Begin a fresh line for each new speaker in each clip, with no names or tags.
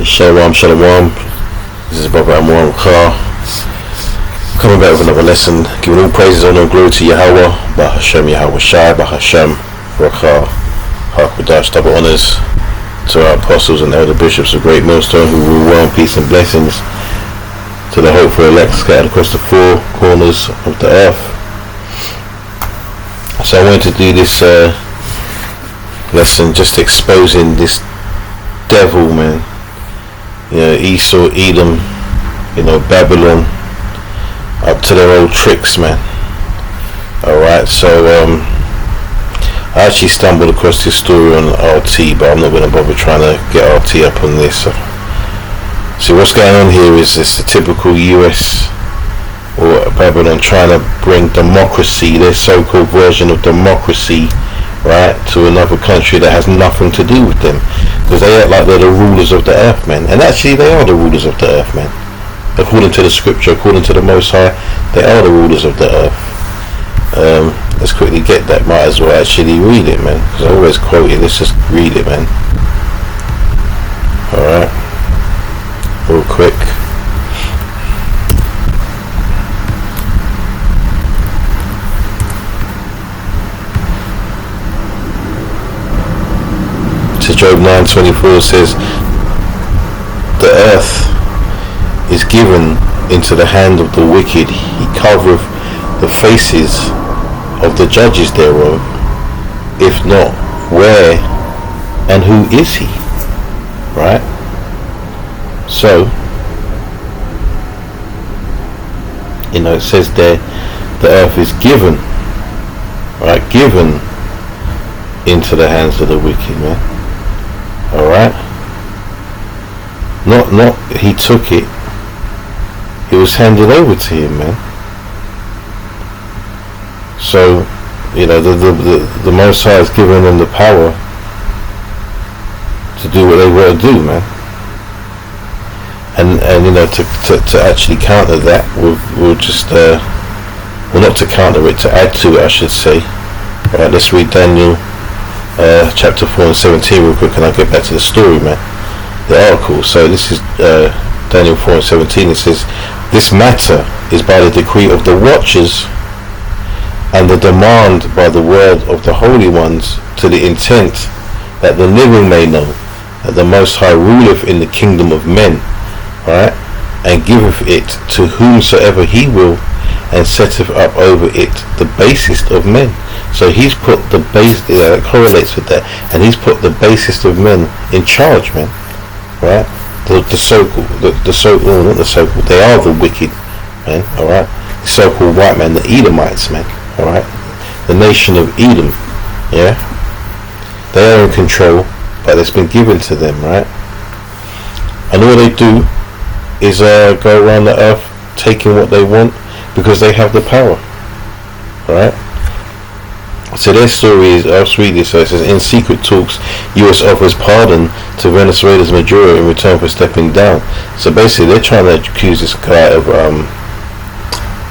Shalom, shalom. This is Brother Amram Khan, coming back with another lesson, giving all praises, honor and glory to Yahweh, Bah Hashem, Yahweh Shai, Bah Hashem, Rakha, Harkadash, double honors to our apostles and elder bishops of Great Millstone who rule well in peace and blessings, to the hopeful elect scattered across the four corners of the earth. So I wanted to do this lesson just exposing this devil, man. Esau, Edom, Babylon, up to their old tricks, man. Alright, so I actually stumbled across this story on RT, but I'm not going to bother trying to get RT up on this. So what's going on here is the typical US or Babylon trying to bring democracy, their so-called version of democracy, right, to another country that has nothing to do with them, because they act like they're the rulers of the earth, man. And actually they are the rulers of the earth, man. According to the scripture, according to the Most High, they are the rulers of the earth. Let's quickly get that. Might as well actually read it, man, because I always quote it. Let's just read it, man. Alright, real quick. Job 9:24 says, the earth is given into the hand of the wicked, he covereth the faces of the judges thereof. If not, where and who is he? Right? So, it says there, the earth is given, right, given into the hands of the wicked, man. Alright, not he took it, it was handed over to him, man. So the Most High has given them the power to do what they want to do, man. And to actually counter that, we'll just not to counter it, to add to it, I should say. Alright, let's read Daniel chapter 4 and 17 real quick, and I'll get back to the story, man, the article. So this is Daniel 4 and 17. It says, this matter is by the decree of the watchers and the demand by the word of the holy ones, to the intent that the living may know that the Most High ruleth in the kingdom of men, right, and giveth it to whomsoever he will, and setteth up over it the basest of men. So he's put the base, correlates with that, and he's put the basest of men in charge, man. Right? The so-called, not the so-called, they are the wicked, man. All right. The so-called white man, the Edomites, man. All right. The nation of Edom, yeah. They are in control, but it's been given to them, right? And all they do is go around the earth taking what they want because they have the power, right? So their story is, I'll read this. So it says, in secret talks, US offers pardon to Venezuela's Maduro in return for stepping down. So basically they're trying to accuse this guy of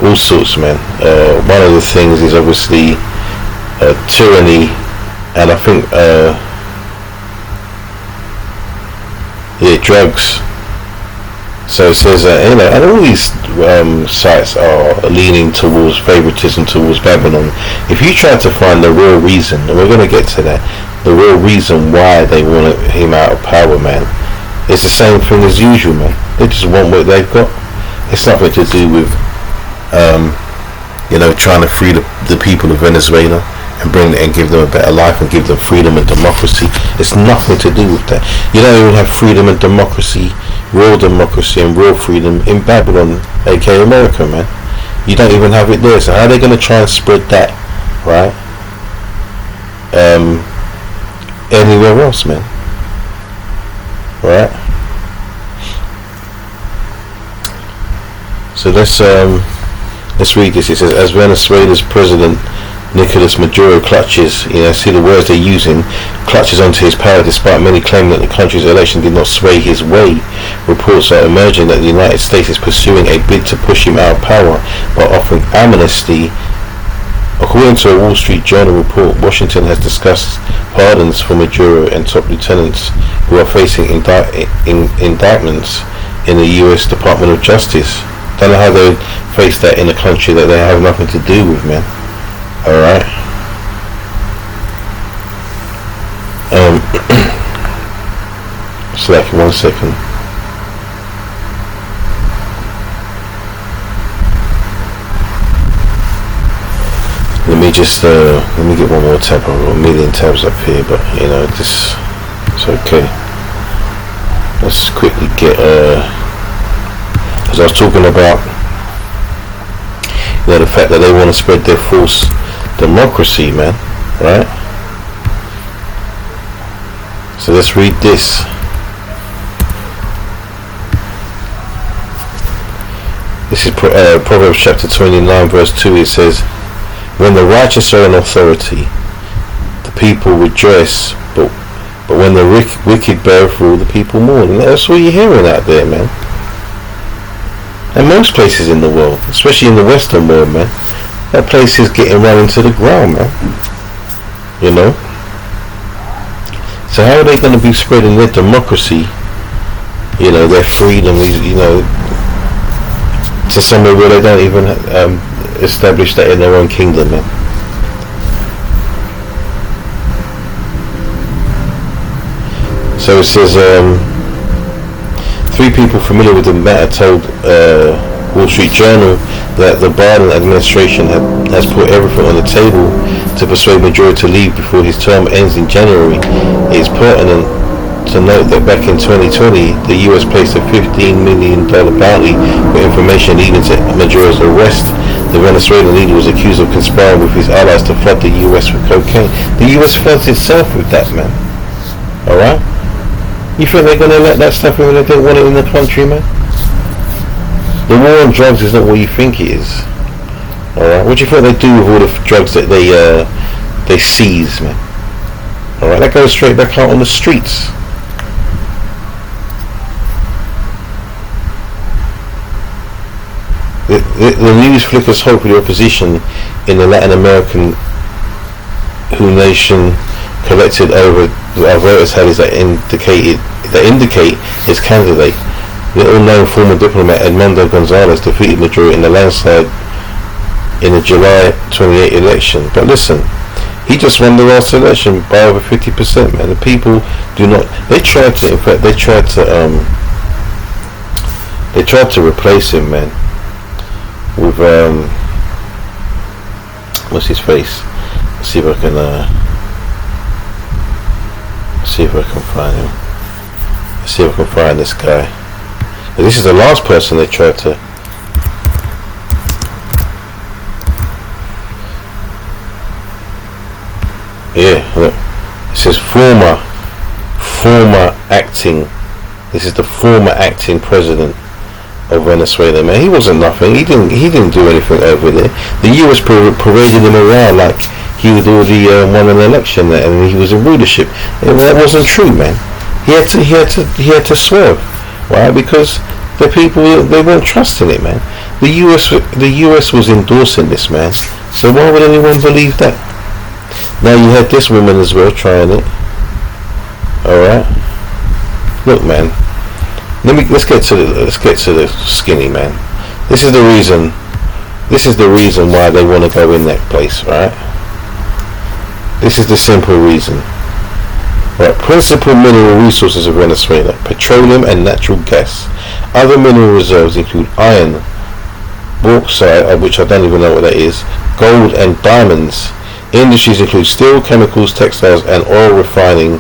all sorts, man. One of the things is obviously tyranny, and I think drugs. So it says and all these sites are leaning towards favoritism towards Babylon. If you try to find the real reason, and we're going to get to that, the real reason why they want him out of power, man, it's the same thing as usual, man. They just want what they've got. It's nothing to do with trying to free the people of Venezuela and give them a better life and give them freedom and democracy. It's nothing to do with that. You don't even have freedom and democracy, real democracy and real freedom in Babylon, aka America, man. You don't even have it there. So how are they going to try and spread that, right, anywhere else, man? Right? So let's read this. It says, as Venezuela's president Nicolas Maduro clutches, see the words they're using, clutches onto his power despite many claiming that the country's election did not sway his way. Reports are emerging that the United States is pursuing a bid to push him out of power by offering amnesty According to a Wall Street Journal report, Washington has discussed pardons for Maduro and top lieutenants who are facing indictments in the U.S. Department of Justice. Don't know how they face that in a country that they have nothing to do with, man. Alright. Slack, 1 second. Let me just let me get one more tab. I've got a million tabs up here, but you know, this it's okay. Let's quickly get as I was talking about, you know, the fact that they want to spread their false democracy, man, right? So let's read this. This is Proverbs chapter 29 verse 2. It says, when the righteous are in authority, the people rejoice, but when the wicked beareth rule, the people mourn. And that's what you're hearing out there, man. And most places in the world, especially in the Western world, man, that place is getting run into the ground, man. You know? So how are they going to be spreading their democracy, you know, their freedom, you know, to somewhere where they don't even establish that in their own kingdom, man? So it says, 3 people familiar with the matter told Wall Street Journal that the Biden administration has put everything on the table to persuade Maduro to leave before his term ends in January. It is pertinent to note that back in 2020, the US placed a $15 million bounty for information leading to Maduro's arrest. The Venezuelan leader was accused of conspiring with his allies to flood the US with cocaine. The US floods itself with that, man. Alright? You think they're going to let that stuff in when they don't want it in the country, man? The war on drugs is not what you think it is. Alright? What do you think they do with all the drugs that they seize, man? Alright? That goes straight back out on the streets. The news flickers hope for the opposition in the Latin American nation collected over voters tallies that indicate his candidate. Little-known former diplomat Edmundo Gonzalez defeated Maduro in the landslide in the July 28 election. But listen, he just won the last election by over 50%, man. The people do not. They tried to replace him, man, with what's his face? Let's see if I can find him. Let's see if I can find this guy. And this is the last person they tried to. Yeah, look. It says former acting. This is the former acting president of Venezuela, man. He wasn't nothing. He didn't do anything over there. The US paraded him around like he was already won an election there, and he was in rulership. And that wasn't true, man. He had to swerve, right? Because the people, they weren't trusting it, man. The US was endorsing this, man. So why would anyone believe that? Now you had this woman as well trying it. All right. Look, man. Let's get to the skinny, man. This is the reason why they want to go in that place, right? This is the simple reason. Right, principal mineral resources of Venezuela: petroleum and natural gas. Other mineral reserves include iron, bauxite, which I don't even know what that is, gold and diamonds. Industries include steel, chemicals, textiles, and oil refining.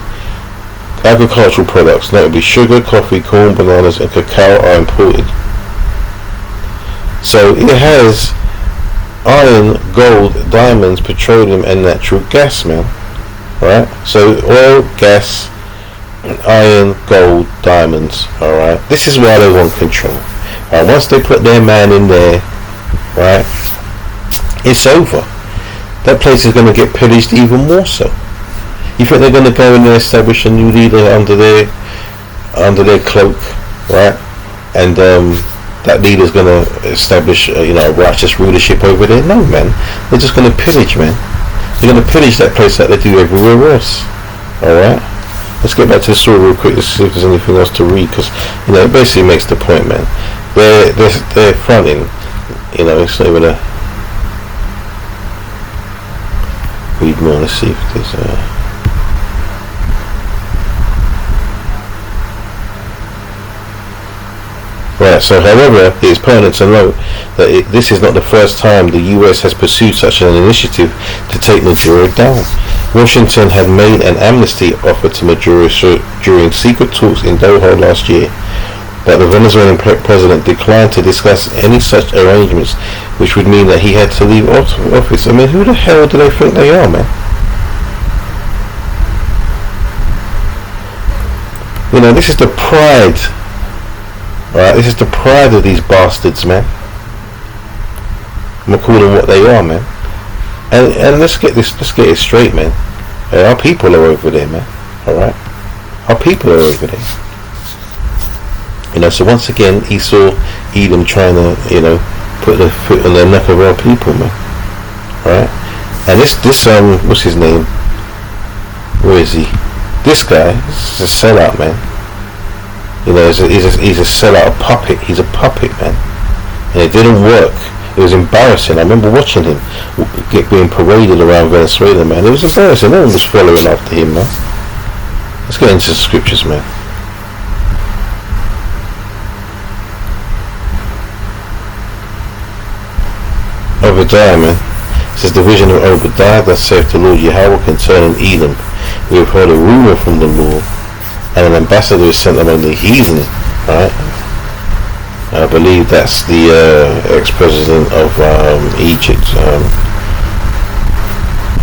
Agricultural products, notably sugar, coffee, corn, bananas, and cacao, are imported. So it has iron, gold, diamonds, petroleum, and natural gas, man. Right? So oil, gas, iron, gold, diamonds. Alright? This is why they want control. Alright? Once they put their man in there, right, it's over. That place is going to get pillaged even more so. You think they're going to go in and establish a new leader under their cloak, right? And that leader's going to establish a righteous rulership over there. No, man, they're just going to pillage, man. They're going to pillage that place like they do everywhere else. Alright, let's get back to the story real quick. Let's see if there's anything else to read, because it basically makes the point, man. They're fronting, it's not even a read more. Let's see if there's Right, so however, it is pertinent to note that this is not the first time the US has pursued such an initiative to take Maduro down. Washington had made an amnesty offer to Maduro during secret talks in Doha last year, but the Venezuelan president declined to discuss any such arrangements, which would mean that he had to leave office. I mean, who the hell do they think they are, man? This is the pride. Alright, this is the pride of these bastards, man. I'm gonna call them what they are, man. And let's get it straight, man. Our people are over there, man. Alright? Our people are over there. So once again, Esau, Edom trying to, put the foot on the neck of our people, man. Alright? And this what's his name? Where is he? This guy is a sellout, man. He's a sellout, a puppet. He's a puppet, man. And it didn't work. It was embarrassing. I remember watching him being paraded around Venezuela, man. It was embarrassing. No one was following after him, man. Let's get into the scriptures, man. Obadiah, man. It says the vision of Obadiah, that saith the Lord Yahweh concerning Edom. We have heard a rumor from the Lord, and an ambassador is sent among the heathen, right? I believe that's the ex-president of Egypt.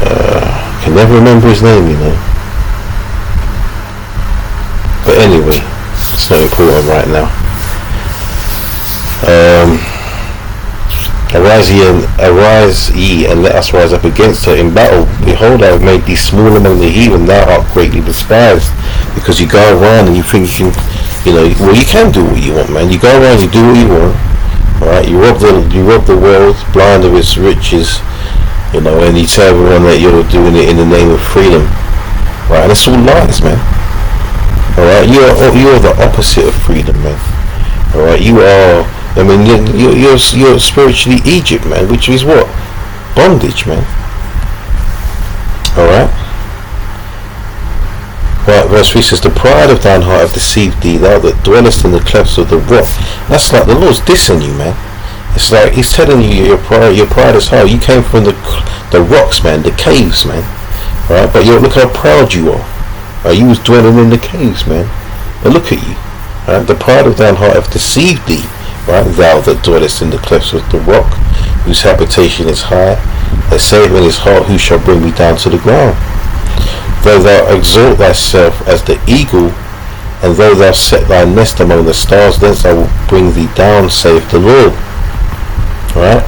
I can never remember his name, But anyway, it's not important right now. Arise ye, and let us rise up against her in battle. Behold, I have made thee small among the heathen, thou art greatly despised. Because you go around and you think you can, you can do what you want, man. You go around, you do what you want, alright? You rob the world, blind of its riches, and you tell everyone that you're doing it in the name of freedom, right? And it's all lies, man. Alright, you are the opposite of freedom, man. Alright, you are. I mean, you're spiritually Egypt, man, which is what? Bondage, man. Alright? Right, verse 3 says, the pride of thine heart hath deceived thee, thou that dwellest in the clefts of the rock. That's like the Lord's dissing you, man. It's like he's telling you your pride is high. You came from the rocks, man, the caves, man. Alright, but look how proud you are. Right, you was dwelling in the caves, man. But look at you. Right, the pride of thine heart hath deceived thee. Right, thou that dwellest in the clefts of the rock, whose habitation is high, that saith in his heart, who shall bring me down to the ground? Though thou exalt thyself as the eagle, and though thou set thy nest among the stars, thence I will bring thee down, saith the Lord. Right?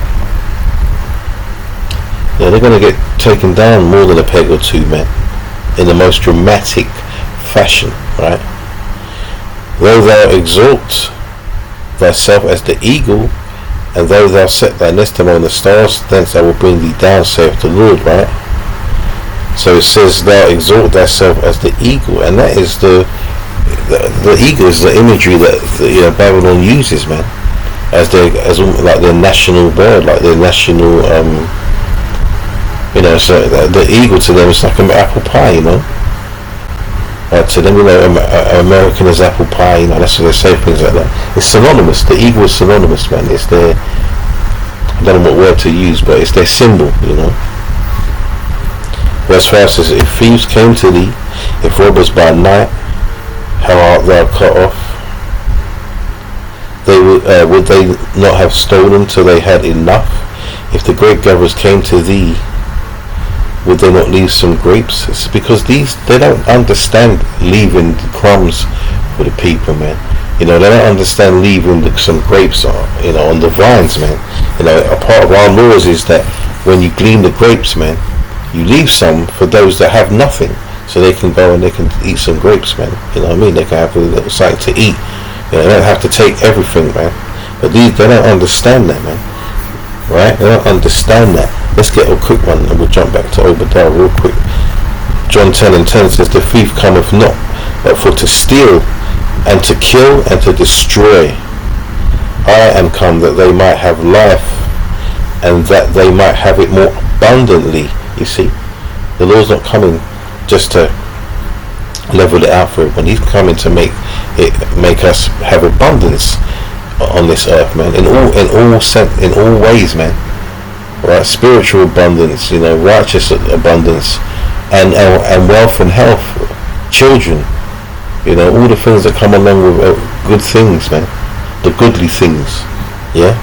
Yeah, they're going to get taken down more than a peg or two, man, in the most dramatic fashion, right? Though thou exalt thyself as the eagle, and though thou set thy nest among the stars, thence I will bring thee down, saith the Lord, right? So it says thou exalt thyself as the eagle, and that is the eagle is the imagery that Babylon uses, man, as like their national bird, like their national so the eagle to them is like an apple pie, to them, American is apple pie, that's what they say, things like that. It's synonymous. The eagle is synonymous, man. It's their, I don't know what word to use, but it's their symbol, Verse 5 says, if thieves came to thee, if robbers by night, how art thou cut off? Would they not have stolen till they had enough? If the grape gatherers came to thee, would they not leave some grapes? It's because they don't understand leaving crumbs for the people, man. They don't understand leaving some grapes on the vines, man. A part of our laws is that when you glean the grapes, man, you leave some for those that have nothing, so they can go and they can eat some grapes, man. They can have a little something to eat. They don't have to take everything, man. But these, they don't understand that, man. Right? They don't understand that. Let's get a quick one, and we'll jump back to Obadiah real quick. John 10:10 says, "The thief cometh not, but for to steal, and to kill, and to destroy. I am come that they might have life, and that they might have it more abundantly." You see, the Lord's not coming just to level it out for everyone. He's coming to make us have abundance on this earth, man. In all ways, man. Right, spiritual abundance, righteous abundance, and wealth and health, children, all the things that come along with good things, man. The goodly things, yeah.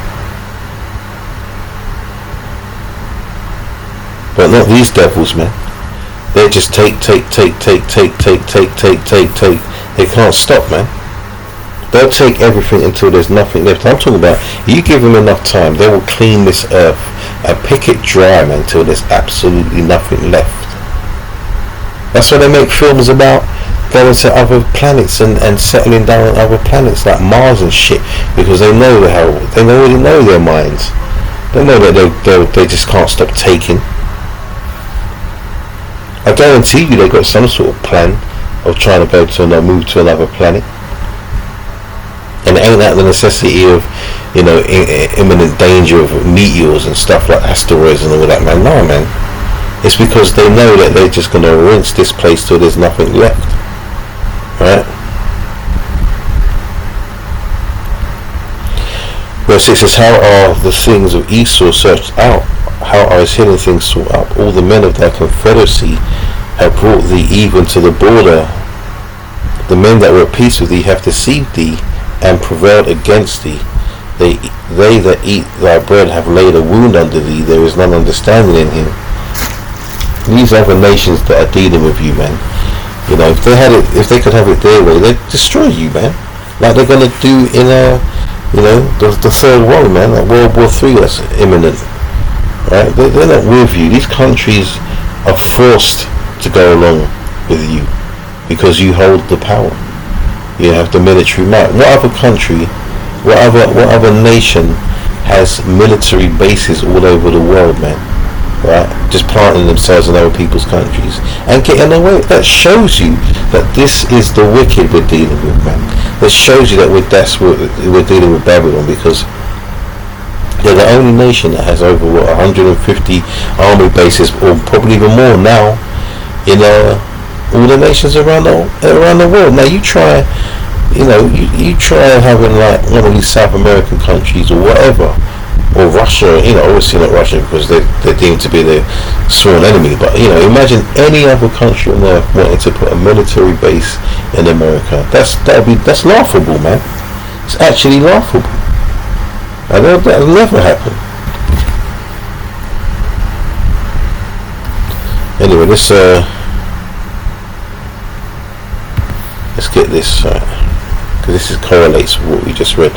But not these devils, man. They just take. They can't stop, man. They'll take everything until there's nothing left. I'm talking about, you give them enough time, they will clean this earth and pick it dry, man, until there's absolutely nothing left. That's why they make films about going to other planets and settling down on other planets like Mars and shit, because they know they already know their minds. They know that they just can't stop taking. I guarantee you they've got some sort of plan of trying to move to another planet. And it ain't that the necessity of, imminent danger of meteors and stuff like asteroids and all that, man. No, man. It's because they know that they're just going to rinse this place till there's nothing left. Right? Verse 6 says, "How are the things of Esau searched out? How are his hidden things sought up? All the men of thy confederacy have brought thee even to the border. The men that were at peace with thee have deceived thee, and prevailed against thee. They that eat thy bread have laid a wound under thee. There is none understanding in him." These other nations that are dealing with you, man, if they could have it their way, they'd destroy you, man. Like they're gonna do in the third world, man, like World War III that's imminent. Right? They're not with you. These countries are forced to go along with you because you hold the power. You have the military might. What other country, what other nation has military bases all over the world, man? Right? Just planting themselves in other people's countries and getting away. That shows you that this is the wicked we're dealing with, man. That shows you that we're dealing with Babylon, because they're the only nation that has over 150 army bases, or probably even more now, in all the nations around the world. Now you try, you try having like one of these South American countries or whatever, or Russia. Obviously not Russia because they're deemed to be the sworn enemy. But imagine any other country on earth wanting to put a military base in America. That's laughable, man. It's actually laughable. I know that'll never happen. Anyway, let's get this right, because this correlates with what we just read.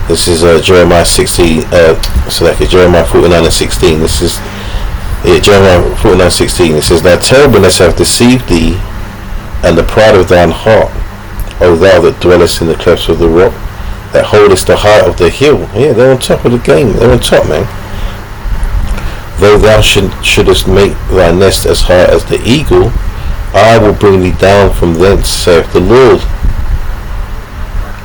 This is Jeremiah 16. Jeremiah 49:16. This is Jeremiah 49:16. It says, "Now terribleness hath deceived thee, and the pride of thine heart, O thou that dwellest in the clefts of the rock, that holdest the height of the hill." Yeah, they're on top of the game. They're on top, man. "Though thou shouldest make thy nest as high as the eagle, I will bring thee down from thence, saith the Lord.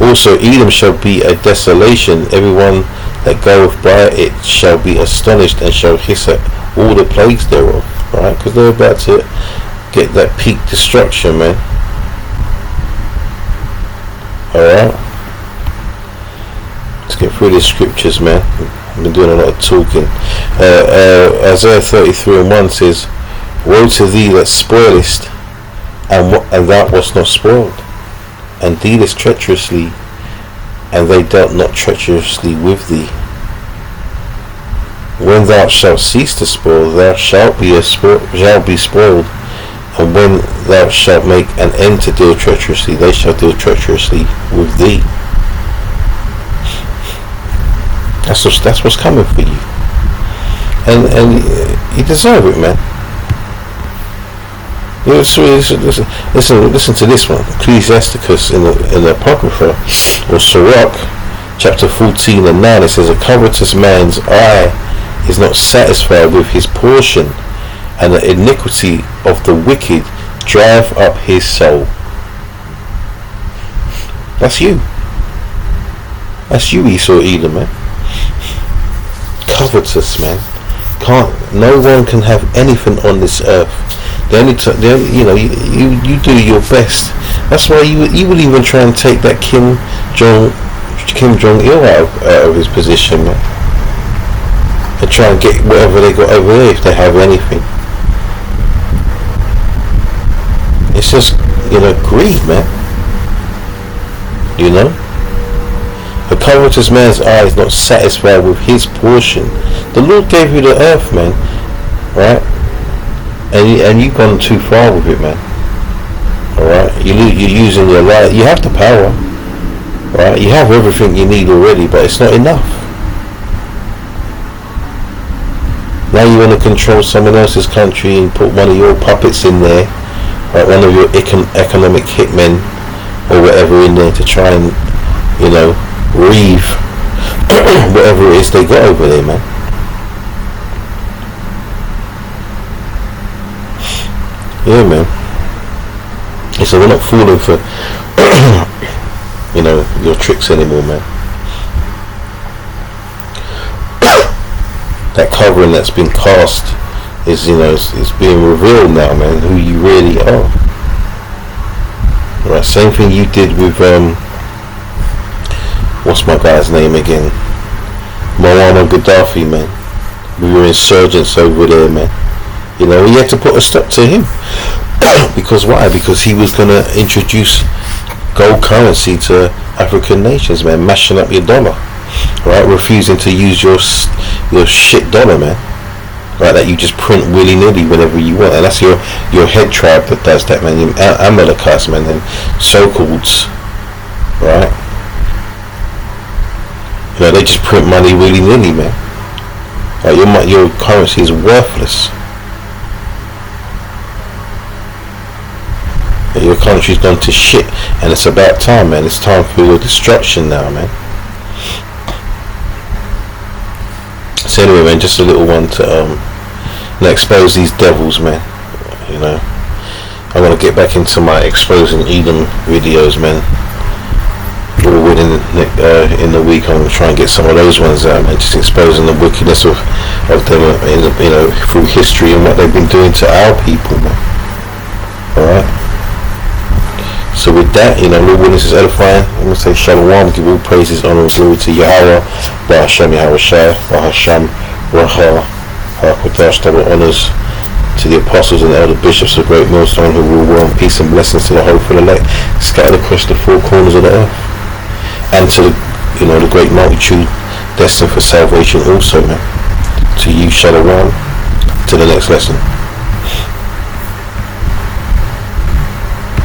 Also Edom shall be a desolation, everyone that goeth by it shall be astonished, and shall hiss at all the plagues thereof." Right? Because they're about to get that peak destruction, man. Alright? Let's get through the scriptures, man. I've been doing a lot of talking. Isaiah 33:1 says, "Woe to thee that spoilest, and thou wast not spoiled, and dealest treacherously, and they dealt not treacherously with thee. When thou shalt cease to spoil, thou shalt be spoiled, and when thou shalt make an end to deal treacherously, they shall deal treacherously with thee." That's what's coming for you, and you deserve it, man. Listen to this one. Ecclesiasticus in the Apocrypha, or Sirach, chapter 14 and 9, it says, a covetous man's eye is not satisfied with his portion, and the iniquity of the wicked drive up his soul. That's you. That's you, Esau Edom, man. Covetous, man. No one can have anything on this earth. You do your best. That's why you would even try and take that Kim Jong-il out of his position, man, and try and get whatever they got over there, if they have anything. It's just, greed, man. A covetous man's eye is not satisfied with his portion. The Lord gave you the earth, man, right? And you've gone too far with it, man. Alright? You're using your life. You have the power, right? You have everything you need already, but it's not enough. Now you want to control someone else's country and put one of your puppets in there, right? One of your economic hitmen or whatever in there to try and, reave whatever it is they got over there, man. Yeah, man. So we're not falling for your tricks anymore, man. That covering that's been cast is it's being revealed now, man, who you really are. Right, same thing you did with what's my guy's name again? Muammar Gaddafi, man. We were insurgents over there, man. You had to put a stop to him. Because why? Because he was going to introduce gold currency to African nations, man, mashing up your dollar, right? Refusing to use your shit dollar, man, right? That you just print willy-nilly whenever you want. And that's your head tribe that does that, man. Amalekites, man, and so-calleds, right? They just print money willy-nilly, man. Like your currency is worthless. Your country's gone to shit, and it's about time, man. It's time for your destruction now, man. So anyway, man, just a little one to expose these devils, man. I want to get back into my exposing Edom videos, man. In the week, I'm going to try and get some of those ones out, man. Just exposing the wickedness of them, through history and what they've been doing to our people, man. All right. So with that, Lord willing, is edifying. I'm going to say Shalom, give all praises, honor and glory to Yahweh, Ba'Hashem Yahweh Shai, Ba'Hashem Raha, HaKodash, double honors to the apostles and elder bishops of great millstone who rule well, and peace and blessings to the hopeful elect scattered across the four corners of the earth, and to the great multitude destined for salvation also, man. To you, Shalom, to the next lesson.